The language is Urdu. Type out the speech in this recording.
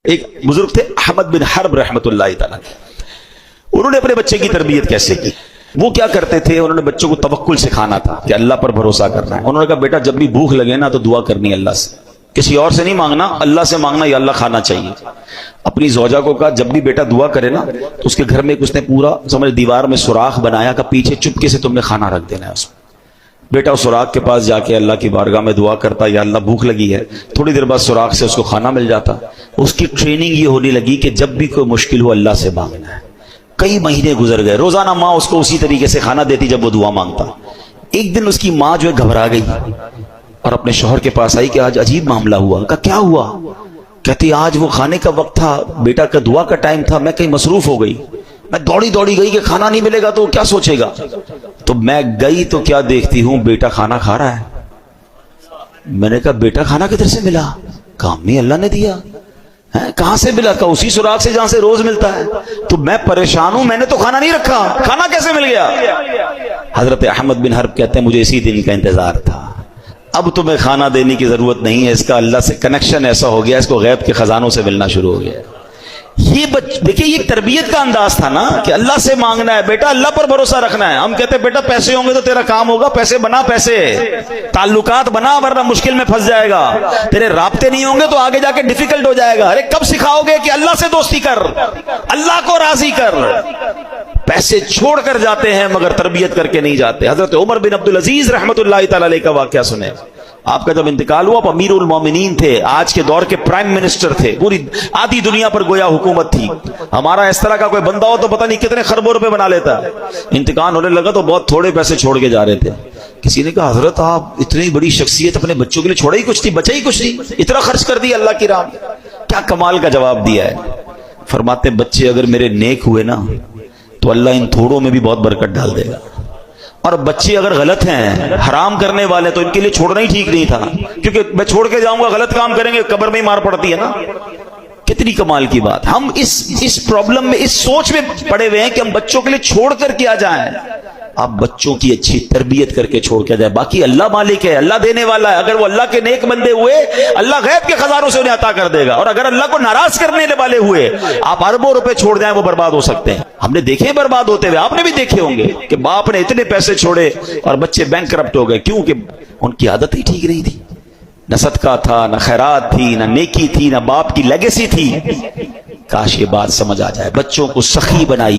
ایک بزرگ تھے احمد بن حرب رحمۃ اللہ تعالیٰ، انہوں نے اپنے بچے کی تربیت کیسے کی؟ وہ کیا کرتے تھے؟ انہوں نے بچوں کو توکل سکھانا تھا کہ اللہ پر بھروسہ کرنا ہے۔ انہوں نے کہا بیٹا جب بھی بھوک لگے نا تو دعا کرنی اللہ سے، کسی اور سے نہیں مانگنا، اللہ سے مانگنا، یا اللہ کھانا چاہیے۔ اپنی زوجہ کو کہا جب بھی بیٹا دعا کرے نا تو اس کے گھر میں اس نے پورا سمجھ دیوار میں سوراخ بنایا کہ پیچھے چپکے سے تم نے کھانا رکھ دینا ہے اس میں۔ بیٹا اس سوراخ کے پاس جا کے اللہ کی بارگاہ میں دعا کرتا، یا اللہ بھوک لگی ہے، تھوڑی دیر بعد سوراخ سے اس کو کھانا مل جاتا۔ اس کی ٹریننگ یہ ہونے لگی کہ جب بھی کوئی مشکل ہو اللہ سے مانگنا ہے۔ کئی مہینے گزر گئے، روزانہ ماں اس کو اسی طریقے سے کھانا دیتی جب وہ دعا مانگتا۔ ایک دن اس کی ماں جو ہے گھبرا گئی اور اپنے شوہر کے پاس آئی کہ آج عجیب معاملہ ہوا۔ کہا کیا ہوا؟ کہتی آج وہ کھانے کا وقت تھا، بیٹا کا دعا کا ٹائم تھا، میں کہیں مصروف ہو گئی، میں دوڑی گئی کہ کھانا نہیں ملے گا تو کیا سوچے گا، تو میں گئی تو کیا دیکھتی ہوں بیٹا کھانا کھا رہا ہے۔ میں نے کہا بیٹا کھانا کدھر سے ملا؟ کہا امی اللہ نے دیا۔ کہاں سے ملا؟ کہا اسی سوراخ سے جہاں سے روز ملتا ہے۔ تو میں پریشان ہوں، میں نے تو کھانا نہیں رکھا، کھانا کیسے مل گیا؟ حضرت احمد بن حرب کہتے ہیں مجھے اسی دن کا انتظار تھا، اب تمہیں کھانا دینے کی ضرورت نہیں ہے، اس کا اللہ سے کنیکشن ایسا ہو گیا، اس کو غیب کے خزانوں سے ملنا شروع ہو گیا۔ یہ دیکھیں یہ تربیت کا انداز تھا نا کہ اللہ سے مانگنا ہے، بیٹا اللہ پر بھروسہ رکھنا ہے۔ ہم کہتے ہیں بیٹا پیسے ہوں گے تو تیرا کام ہوگا، پیسے بنا، پیسے تعلقات بنا ورنہ مشکل میں پھنس جائے گا، تیرے رابطے نہیں ہوں گے تو آگے جا کے ڈیفیکلٹ ہو جائے گا۔ ارے کب سکھاؤ گے کہ اللہ سے دوستی کر، اللہ کو راضی کر؟ پیسے چھوڑ کر جاتے ہیں مگر تربیت کر کے نہیں جاتے۔ حضرت عمر بن عبدالعزیز رحمۃ اللہ تعالی علیہ کا واقعہ سنیں۔ آپ کا جب انتقال ہوا آپ امیر المومنین تھے، آج کے دور کے پرائم منسٹر تھے، پوری آدھی دنیا پر گویا حکومت تھی۔ ہمارا اس طرح کا کوئی بندہ ہو تو پتہ نہیں کتنے خربوں روپے بنا لیتا۔ انتقال ہونے لگا تو بہت تھوڑے پیسے چھوڑ کے جا رہے تھے۔ کسی نے کہا حضرت آپ اتنی بڑی شخصیت اپنے بچوں کے لیے چھوڑا ہی کچھ نہیں، بچا ہی کچھ نہیں، اتنا خرچ کر دیا اللہ کی راہ میں؟ کیا کمال کا جواب دیا ہے۔ فرماتے بچے اگر میرے نیک ہوئے نا تو اللہ ان تھوڑوں میں بھی بہت برکت ڈال دے گا، اور بچے اگر غلط ہیں، حرام کرنے والے، تو ان کے لیے چھوڑنا ہی ٹھیک نہیں تھا، کیونکہ میں چھوڑ کے جاؤں گا غلط کام کریں گے قبر میں ہی مار پڑتی ہے نا۔ کتنی کمال کی بات۔ ہم اس پرابلم میں، اس سوچ میں پڑے ہوئے ہیں کہ ہم بچوں کے لیے چھوڑ کر کیا جائیں۔ آپ بچوں کی اچھی تربیت کر کے چھوڑ کے جائے، باقی اللہ مالک ہے، اللہ دینے والا ہے۔ اگر وہ اللہ کے نیک بندے ہوئے اللہ غیب کے خزانوں سے انہیں عطا کر دے گا، اور اگر اللہ کو ناراض کرنے والے ہوئے آپ اربوں روپے چھوڑ جائیں وہ برباد ہو سکتے ہیں۔ ہم نے دیکھے برباد ہوتے ہوئے، آپ نے بھی دیکھے ہوں گے کہ باپ نے اتنے پیسے چھوڑے اور بچے بینک کرپٹ ہو گئے، کیوں کہ ان کی عادت ہی ٹھیک نہیں تھی، نہ صدقہ تھا، نہ خیرات تھی، نہ نیکی تھی، نہ باپ کی لیگیسی تھی۔ کاش یہ بات سمجھ آ جائے، بچوں کو سخی بنائی۔